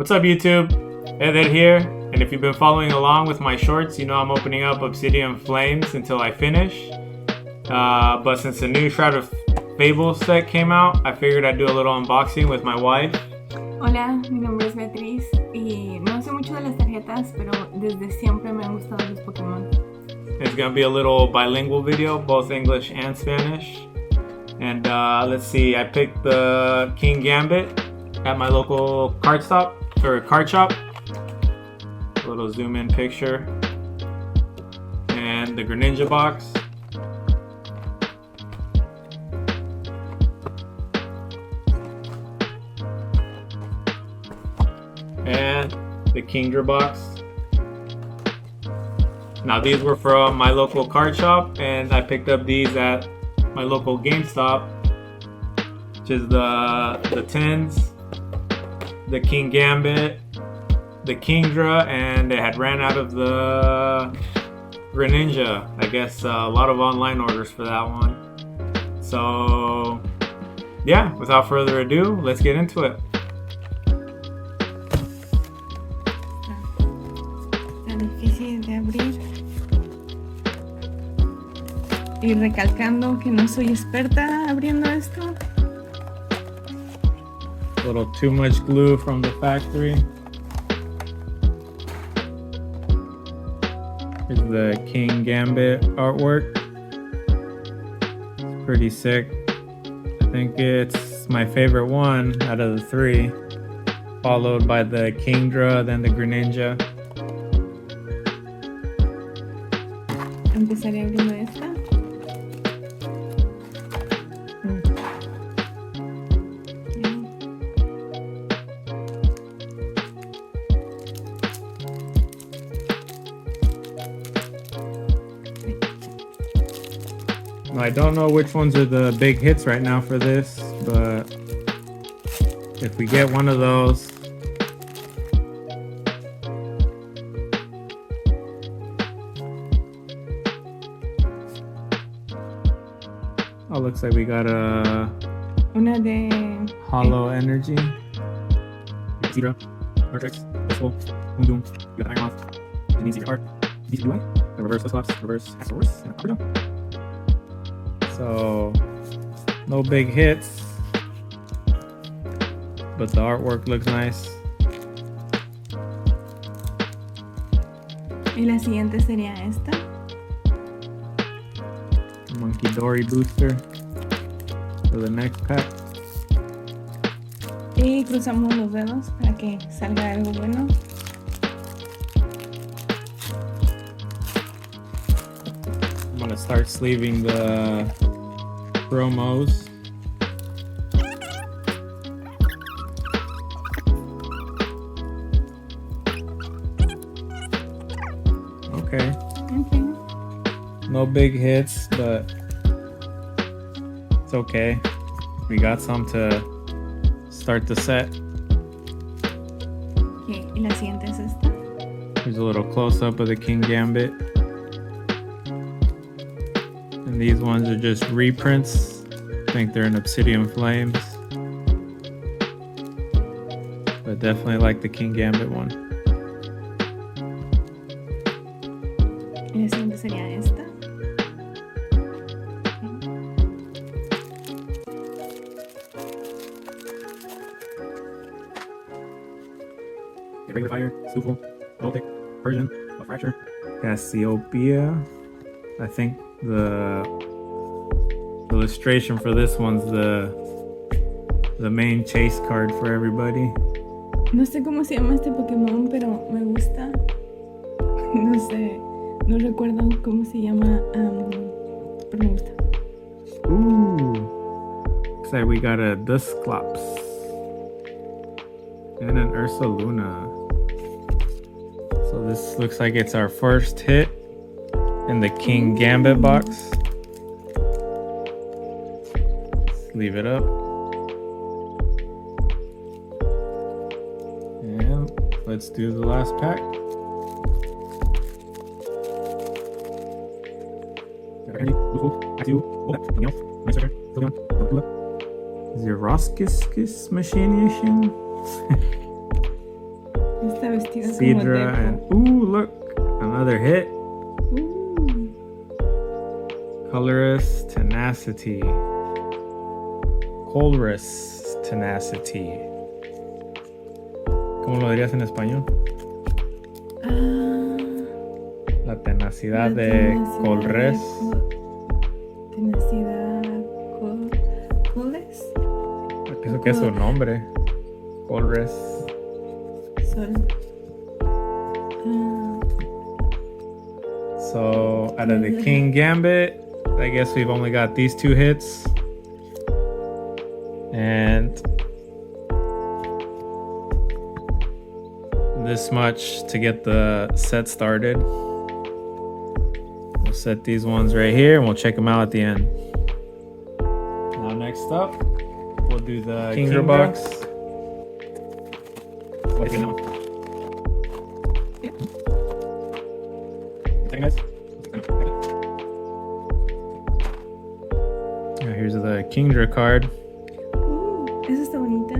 What's up YouTube? EMVids here, and if you've been following along with my shorts, you know I'm opening up Obsidian Flames until I finish. But since the new Shrouded Fables set came out, I figured I'd do a little unboxing with my wife. Hola, mi nombre es Beatriz y no sé mucho de las tarjetas, pero desde siempre me han gustado los Pokémon. It's gonna be a little bilingual video, both English and Spanish. And let's see, I picked the King Gambit at my local card shop. A little zoom in picture. And the Greninja box. And the Kingdra box. Now these were from my local card shop, and I picked up these at my local GameStop, which is the tins, the King Gambit, the Kingdra, and they had ran out of the Greninja. I guess a lot of online orders for that one. So yeah, without further ado, let's get into it. Está difícil de abrir. Y recalcando que no soy experta abriendo esto. A little too much glue from the factory. Here's the King Gambit artwork. It's pretty sick. I think it's my favorite one out of the three, followed by the Kingdra, then the Greninja. Empezaré abriendo esta. I don't know which ones are the big hits right now for this, but if we get one of those, oh, looks like we got a Una de Hollow Energy. Zebra, Vortex, Pistol, Moondoom, you got Iron Moth, and Easy Heart, Easy Blue, a Reverse Cyclops, Reverse Hasaurus, and a Copper. So, no big hits, but the artwork looks nice. y la siguiente sería esta. Monkey Dory booster for the next pack. Y cruzamos los dedos para que salga algo bueno. I'm gonna start sleeving the promos. Okay. No big hits, but it's okay. We got some to start the set. Okay, y la siguiente es esta. Here's a little close-up of the King Gambit. And these ones are just reprints. I think they're in Obsidian Flames. But definitely like the King Gambit one. Y la siguiente sería esta. Regular Fire, Stufel, Voltic, Persian, a Fracture, Cassiopeia. I think the illustration for this one's the main chase card for everybody. No sé cómo se llama este Pokémon, pero me gusta. No sé, no recuerdo cómo se llama, pero me gusta. Ooh, looks like we got a Dusclops and an Ursaluna. So this looks like it's our first hit in the King Gambit box. Let's leave it up. And let's do the last pack. Xeroskis Machination. está vestida como Sidra, and Deku. ooh, look, another hit. Ooh. Colorist Tenacity. Colorist Tenacity. ¿Cómo lo dirías en español? La tenacidad de Colres. Tenacidad Coles. Pienso que es su nombre. Colres. Sol. So out of the King Gambit, I guess we've only got these 2 hits. And this much to get the set started. We'll set these ones right here and we'll check them out at the end. Now next up, we'll do the Kingdra box. What do you know? Yeah. Guys. Here's the Kingdra card. Esa está bonita.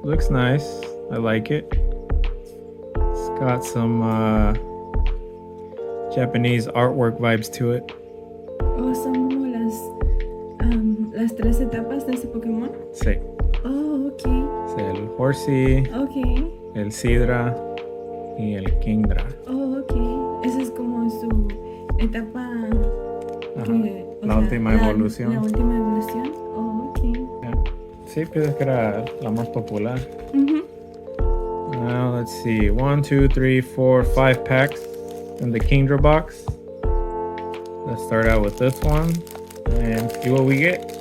Looks nice. I like it. It's got some Japanese artwork vibes to it. Oh, son como las 3 etapas de ese Pokémon. Sí. Oh, ok. Es el Horsey, Ok. el Sidra y el Kingdra. Oh, ok. Esa es como su etapa. La última evolución. La última evolución. Oh, ok. Sí, pienso que era la más popular. Mhm. Now let's see. 1, 2, 3, 4, 5 packs in the Kingdra box. Let's start out with this one and see what we get.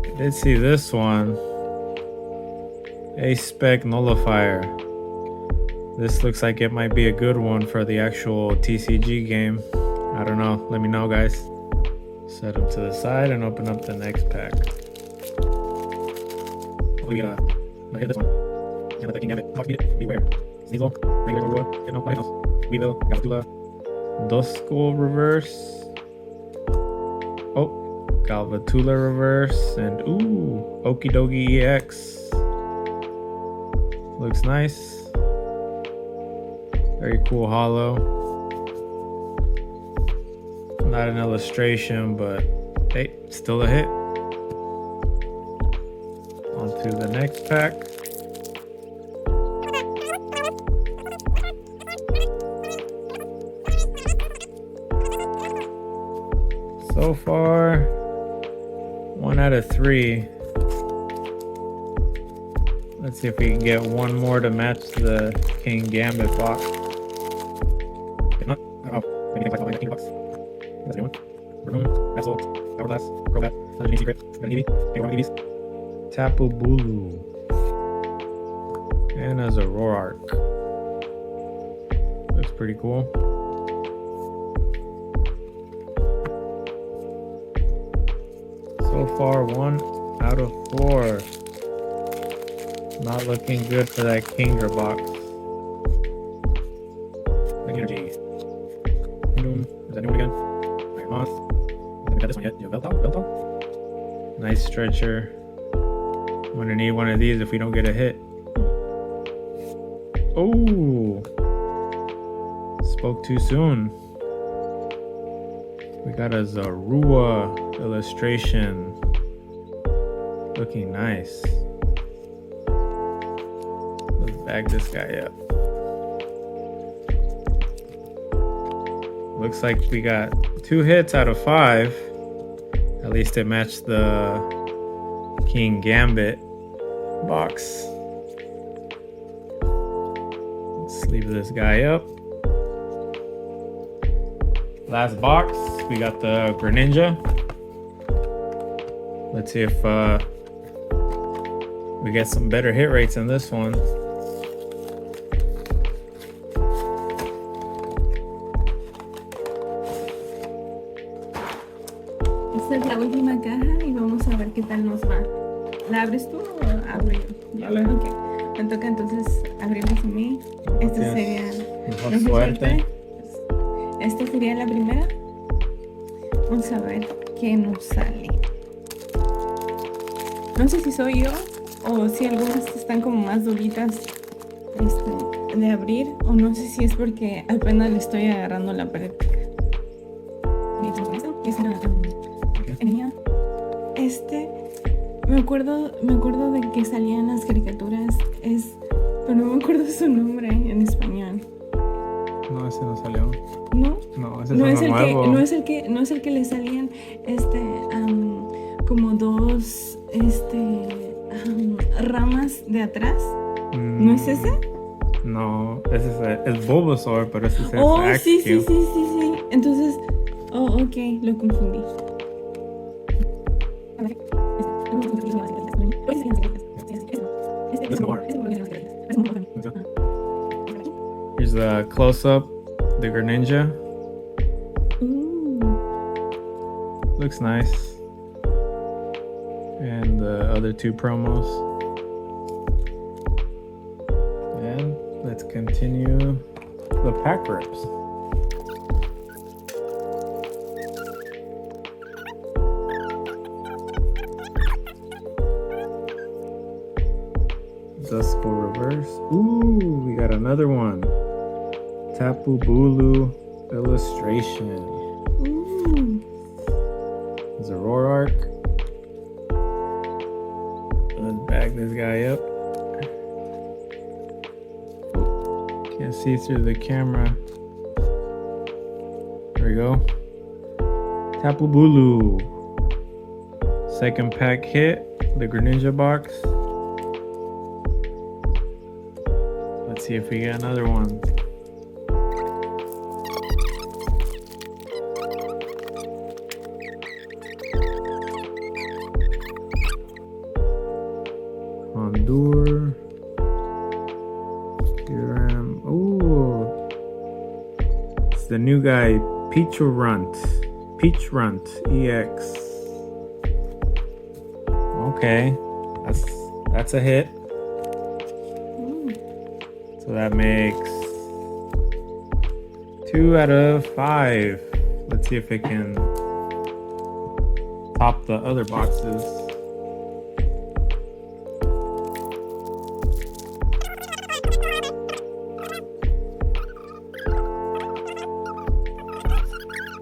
I did see this one. A Spec Nullifier. This looks like it might be a good one for the actual TCG game. I don't know. Let me know, guys. Set them to the side and open up the next pack. We got this one. Yeah, the King Gambit. Beware. Sneasel. Regular Wood. You know, Lighthouse. Weevil. Galvatula. Duskull reverse. Oh. Galvatula reverse. And ooh. Okidogi EX. Looks nice. Very cool holo. Not an illustration, but hey, still a hit. On to the next pack. So far, 1 out of 3. Let's see if we can get one more to match the King Gambit box. If not, I don't know. Maybe like the King box. That's a new one. Room, Vessel, Hourglass, Crobat, Legendary Secret, got an Eevee, got one EVs. Tapu Bulu. And as a Roark. Looks pretty cool. So far, 1 out of 4. Not looking good for that Kingdra box. Energy. Kingdom. Is that new one again? Iron Moth. I haven't got this one yet. Veltal? Nice stretcher. I'm gonna need one of these if we don't get a hit. Oh! Spoke too soon. We got a Zorua illustration. Looking nice. Let's bag this guy up. Looks like we got 2 hits out of 5. At least it matched the King Gambit box. Let's leave this guy up. Last box, we got the Greninja. Let's see if we get some better hit rates in this one. Esta es la última caja y vamos a ver qué tal nos va. ¿La abres tú o abro yo? Dale. Ok. Me toca entonces abrirlos a mí. Esta sería Mejor la suerte. Esta sería la primera. Vamos a ver que nos sale. No sé si soy yo o si algunas están como más duritas de abrir, o no sé si es porque apenas le estoy agarrando la práctica. Me acuerdo de que salían las caricaturas, pero no me acuerdo su nombre en español. No, ese no salió. ¿No? No, ese No es es uno el que, nuevo. no es el que le salían como dos ramas de atrás. ¿No es ese? No, ese es Bulbasaur, pero ese es Oh, sí. Axew. Entonces, ok, lo confundí. Here's a close-up, the Greninja. Ooh. Looks nice. And the other two promos. And let's continue the pack rips. Duskull reverse. Ooh, we got another one. Tapu Bulu illustration. Ooh. Zoroark. Let's bag this guy up. Can't see through the camera. There we go. Tapu Bulu. Second pack hit. The Greninja box. Let's see if we get another one. Hondur. Kiram. Ooh. It's the new guy, Peach Runt EX. Okay. That's a hit. So that makes 2 out of 5. Let's see if it can top the other boxes.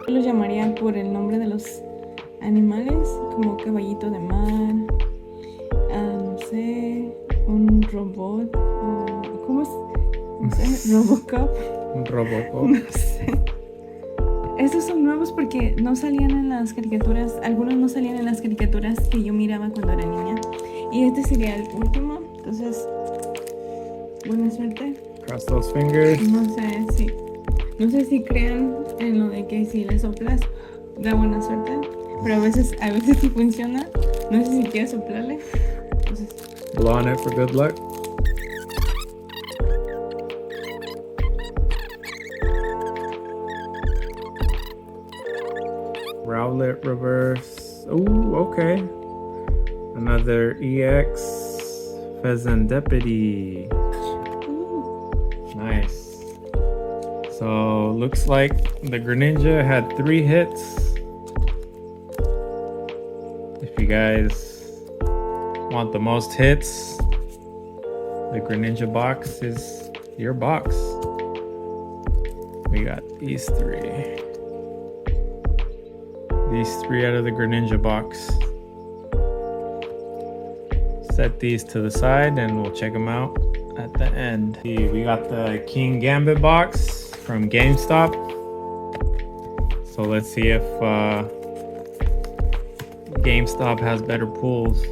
Yo los llamaría por el nombre de los animales, como caballito de mar, no sé, un robot, o ¿cómo es? No sé, Robocop. Un Robocop. No sé. Estos son nuevos porque no salían en las caricaturas, algunos no salían en las caricaturas que yo miraba cuando era niña. Y este sería el último, entonces, buena suerte. Cross those fingers. No sé si crean en lo de que si le soplas da buena suerte, pero a veces sí funciona. No sé si quieres soplarle. Entonces, Blow on it for good luck. Rowlet reverse. Ooh, okay. Another EX Pheasantipede. Nice. So looks like the Greninja had 3 hits. If you guys want the most hits, the Greninja box is your box. We got these 3. These 3 out of the Greninja box. Set these to the side and we'll check them out at the end. We got the King Gambit box from GameStop. So let's see if GameStop has better pulls.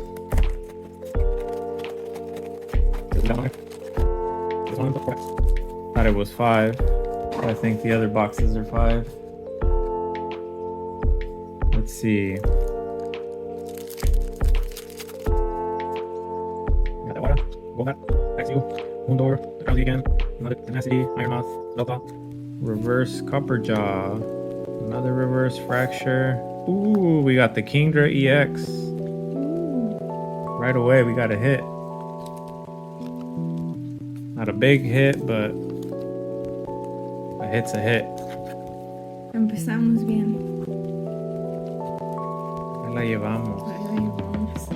Thought it was 5. I think the other boxes are 5. Let's see. Got that water, Golbat, Axew, Moondor, Drowsy again, another Tenacity, Iron Mouth, Delta. Reverse Copper Jaw. Another reverse fracture. Ooh, we got the Kingdra EX. Right away, we got a hit. Not a big hit, but a hit's a hit. empezamos bien. la llevamos. Ahí la llevamos.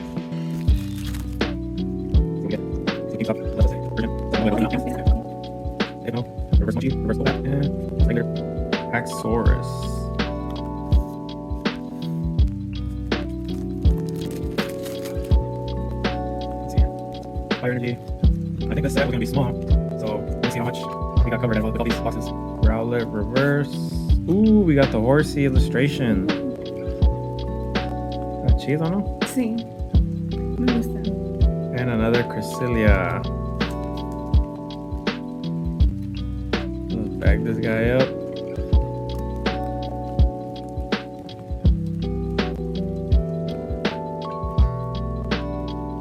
Haxorus. Let's see. Fire energy. I think this set was gonna be small, so we'll see how much we got covered with all these boxes. Growlet reverse. Ooh, we got the horsey illustration. Got cheese on them? Sí. Me gusta. And another Cresselia. Let's bag this guy up.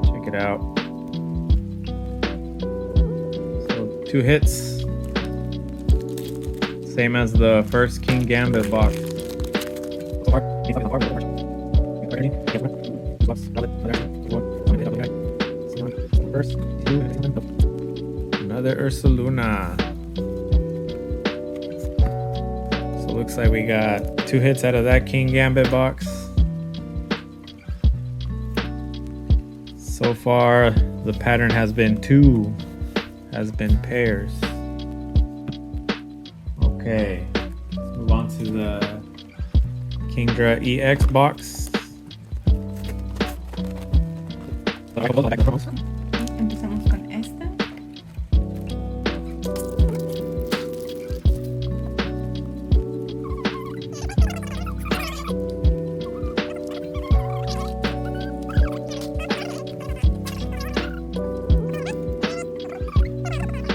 Check it out. So 2 hits. Same as the first King Gambit box. Another Ursaluna. So looks like we got 2 hits out of that King Gambit box. So far, the pattern has been pairs. Okay, let's move on to the Kingdra EX box. Empezamos con esta.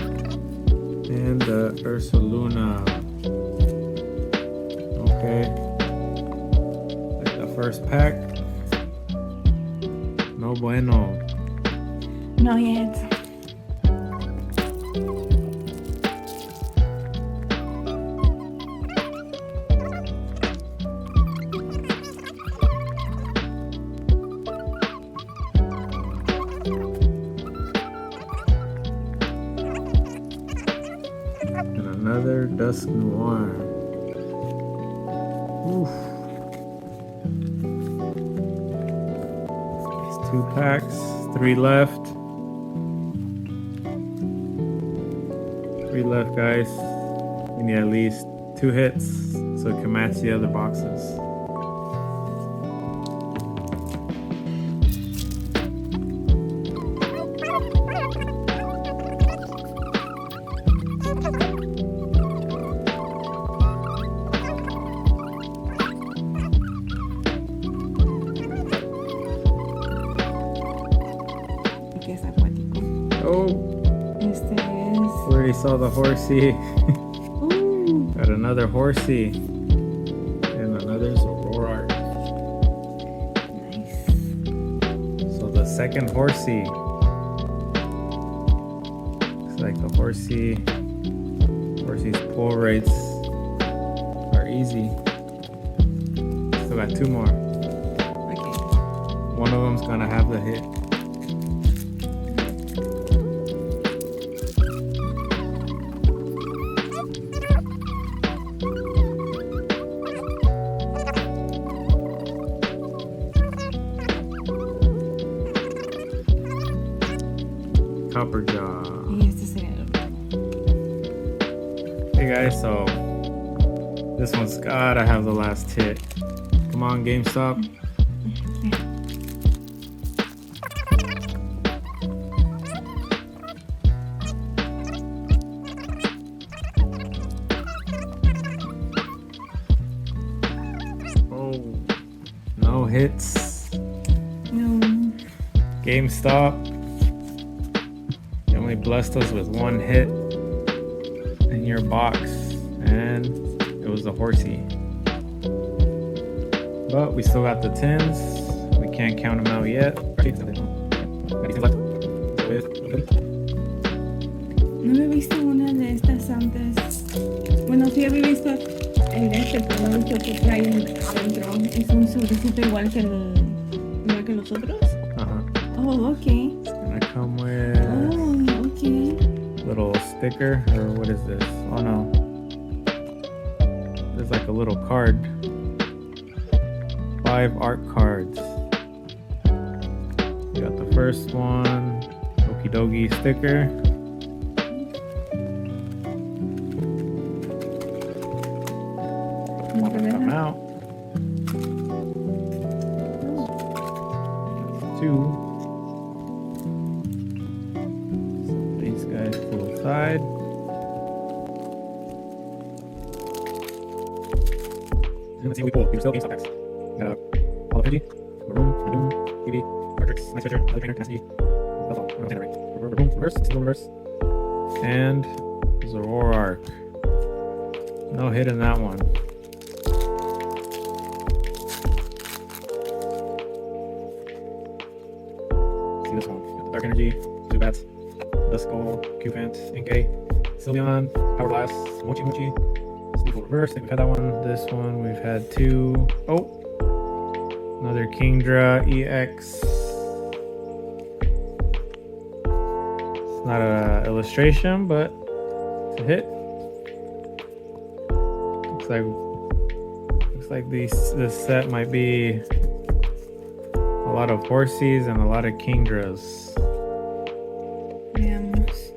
And the Ursaluna. Okay. Like the first pack. No bueno. No yet. And another Dusk Noir. Oof. It's 2 packs, 3 left. 3 left, guys. We need at least 2 hits so it can match the other boxes. Que es acuático. Oh, Este es. we already saw the horsey. Uh, Got another horsey. And another Zoroark. nice. So the second horsey. Looks like the horsey's pull rates are easy. Still got 2 more. Okay. One of them's gonna have the hit. Copper Jaw. Y este sería el último. Hey guys, so this one's gotta have the last hit. Come on, GameStop. Oh, no hits. No. GameStop. You only blessed us with 1 hit in your box, and it was the horsey. But we still got the tins. We can't count them out yet. No había visto una de estas antes. Bueno, sí había visto el de este, pero no he visto que trae adentro. Es un sobrecito igual que los otros. Oh, okay. It's gonna come with Oh, okay. little sticker, or what is this? Oh no. There's like a little card. 5 art cards. We got the first one, Okie Dokie sticker. Come out. 2. So these guys full side. And let's see what we pull. These are still GameStop packs. Got a Hall of Fiji, Maroon, Madoon, TV, cartridge, nice picture, another trainer, Cassidy. That's all. I'm not saying that right. Maroon, reverse, still reverse. And Zoroark. No hit in that one. See this one. Got the Dark Energy, Zubats, Duskull, Cufant, Inkay, Sylveon, Power Blast, Mochi Mochi. Steeple reverse, I think we've had that one. This one we've had 2. Oh! Another Kingdra EX. It's not an illustration, but it's a hit. Looks like this set might be a lot of Horsies and a lot of Kingdras. Veamos.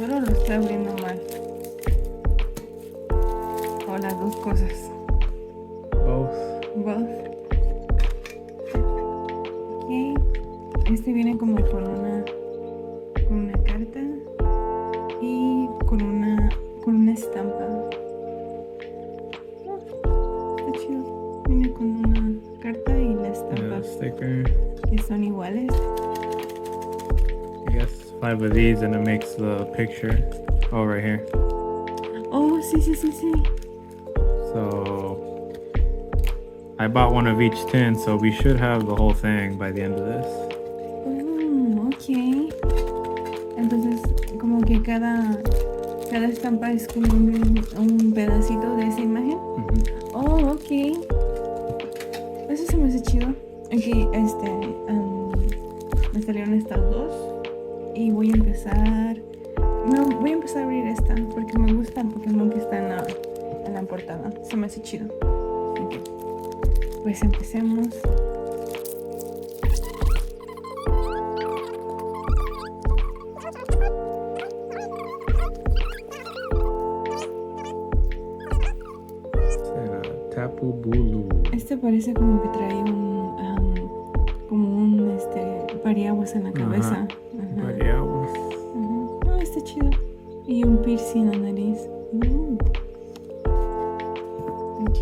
Ahora lo está abriendo mal. O las dos cosas. Both. Both. Ok. Este viene como con una carta y con una estampa. Oh, está chido. Viene con una carta y la estampa. Yeah, sticker. Que son iguales. I guess 5 of these and it makes the picture. Oh, right here. Oh, sí. So I bought one of each tin, so we should have the whole thing by the end of this. Ok. Entonces, como que cada estampa es como un pedacito de esa imagen. Oh, ok. Eso se me hace chido. Aquí, me salieron estas dos. Y voy a empezar a abrir esta porque me gusta el Pokémon que está en la portada. Se me hace chido. Okay. Pues empecemos. Tapu Bulu. Este parece como que trae un pariaguas en la cabeza. Pariaguas. Oh, está chido. Y un piercing en la nariz. Ok.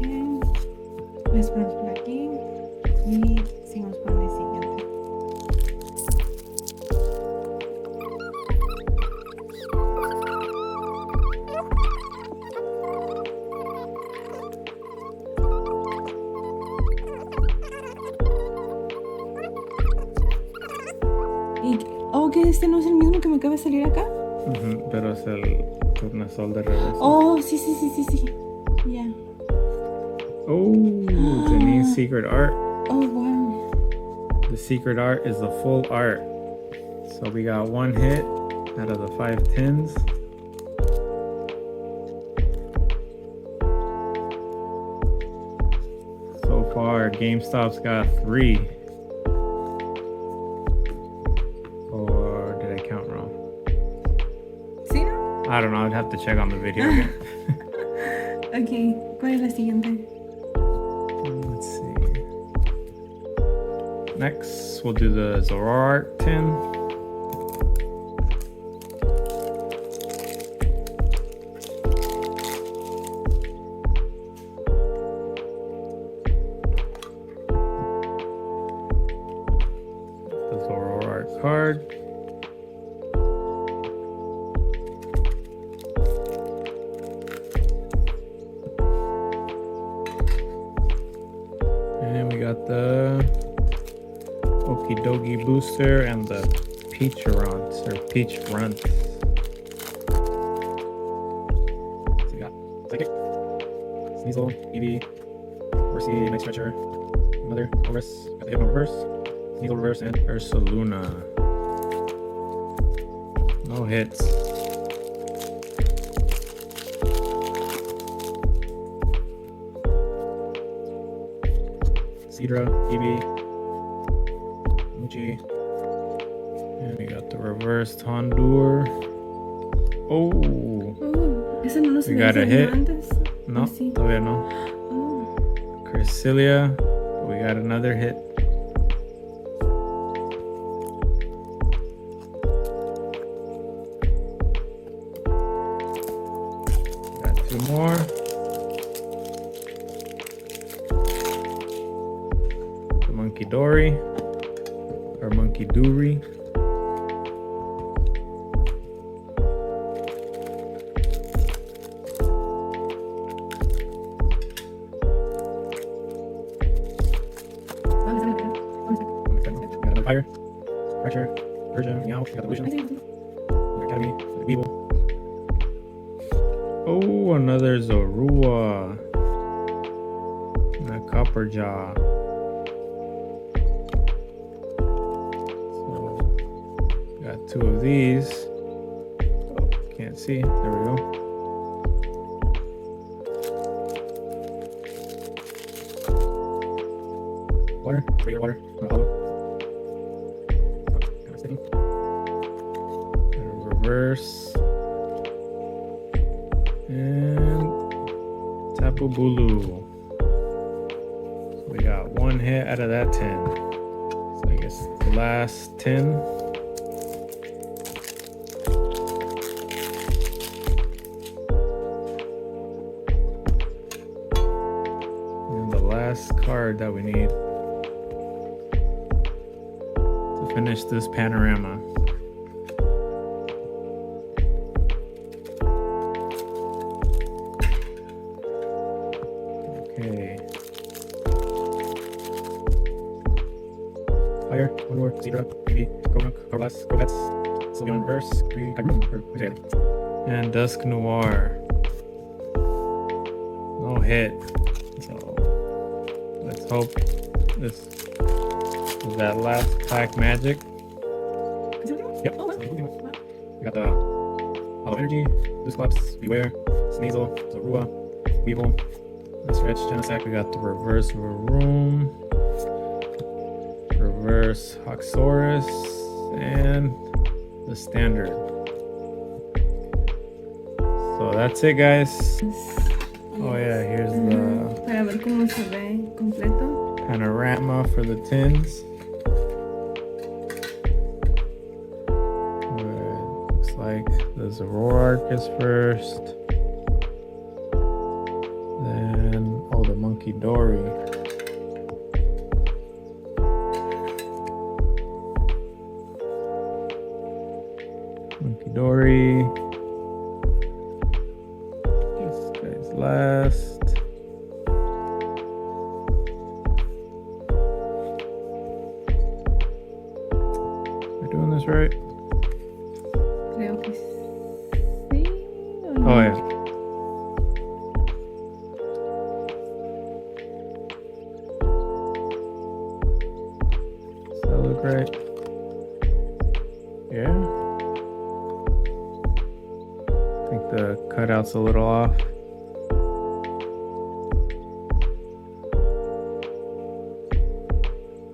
Les ponemos por aquí. Y seguimos por el siguiente. Oh, que este no es el mismo que me acaba de salir acá. Pero es el tornasol de revés. Oh, sí. Ya. Oh, Janine's secret art. Oh, wow. The secret art is the full art. So we got 1 hit out of the 5 tins. So far, GameStop's got 3. Or did I count wrong? ¿Sí, no? I don't know, I'd have to check on the video again. Ok, ¿cuál es la siguiente? Let's see. Next, we'll do the Zoroark tin. The Zoroark card. And we got the Okie Dokie booster and the Peach Runt. So we got Psychic, Sneasel, Eevee, Horsey, Night Stretcher, another reverse. Got the Hypno reverse, Sneasel reverse, and Ursaluna. No hits. Seadra, Eevee, Muji. And we got the reversed Hondur. Oh, Ese no lo we got a había hit. salido antes. No, Sí. todavía no. Oh. Cresselia. We got another hit. Got two more. The Monkey Dory. Or Monkey Dory. Got another Fire, Fracture, Persia, Meow. Got the Evolution, Academy, the Weevil. Oh, another Zorua. And a Copper Jaw. So, got two of these. Oh, can't see. There we go. Water, regular water, not hollow. Kind of sticking. Reverse. And Tapu Bulu. So we got one hit out of that 10. So I guess the last 10. And the last card that we need to finish this panorama. Okay. Fire, one more, Seadra, Eevee, Croagunk, Corvus, Corvettes, Sylveon reverse, Green, And Dusk Noir. No hit. So let's hope this is that last pack magic. Yep. Oh, wow. We got the Hollow Energy, Dusclops, Beware, Sneasel, Zorua, Weevil, Stretch, Genesect. We got the reverse Varoom, reverse Hoxorus, and the standard. So that's it, guys. Oh yeah, here's the Para ver cómo se ve completo. panorama for the tins. Looks like the Zoroark is first. Then, oh, the Monkey Dory. Monkey Dory. This guy's last. Am I doing this right? Creo que sí. ¿O no? Oh, yeah. Does that look right? Yeah. I think the cutout's a little off.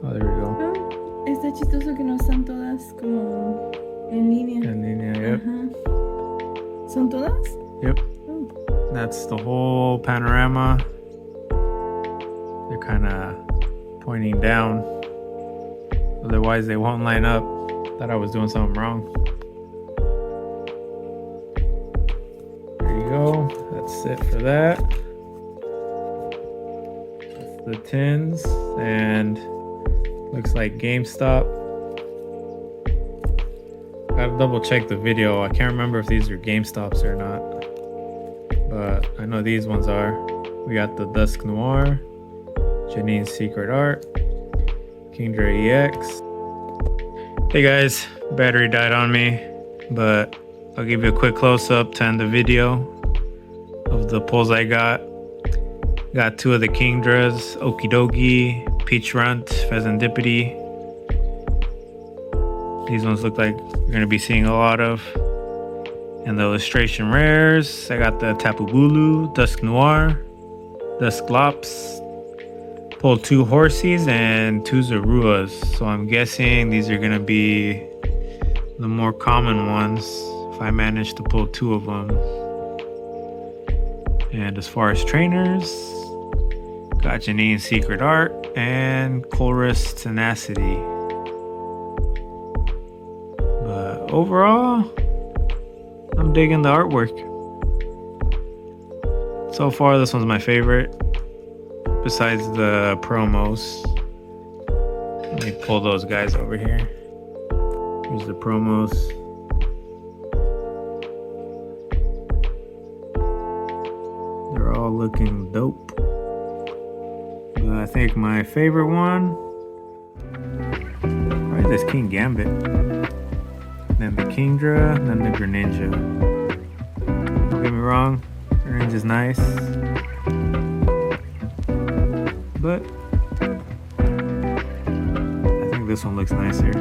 Oh, there we go. Ah, está chistoso que no están todas como en línea. And then, yeah, yep. Ajá. ¿Son todas? Yep. Oh. That's the whole panorama. They're kind of pointing down. Otherwise, they won't line up. Thought I was doing something wrong. There you go. That's it for that. That's the tins. And looks like GameStop. Gotta double check the video. I can't remember if these are GameStops or not. But I know these ones are. We got the Dusk Noir, Janine's Secret Art, Kingdra EX. Hey guys, battery died on me, but I'll give you a quick close-up to end the video of the pulls I got. Got two of the Kingdras, Okidogi, peach runt, pheasantipity. These ones look like you're gonna be seeing a lot of. And the illustration rares, I got the Tapu Bulu, Dusk Noir, Dusclops, pulled 2 Horsies and 2 Zoruas. So I'm guessing these are gonna be the more common ones if I manage to pull 2 of them. And as far as trainers, got Janine's Secret Art and Colress Tenacity. But overall, I'm digging the artwork. So far, this one's my favorite, besides the promos. Let me pull those guys over here. Here's the promos. They're all looking dope. But I think my favorite one, probably this King Gambit. Then the Kingdra, then the Greninja. Don't get me wrong, Greninja's nice. But I think this one looks nicer.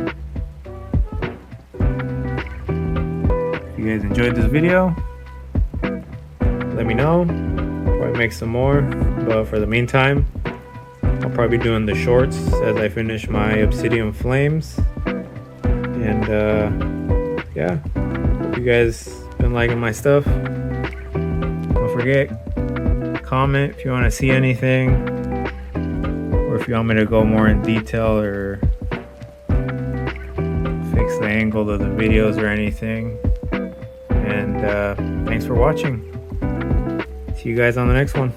If you guys enjoyed this video, let me know. Probably make some more. But for the meantime, I'll probably be doing the shorts as I finish my Obsidian Flames. And yeah, hope you guys been liking my stuff. Don't forget, comment if you want to see anything, or if you want me to go more in detail or fix the angle of the videos or anything. And thanks for watching. See you guys on the next one.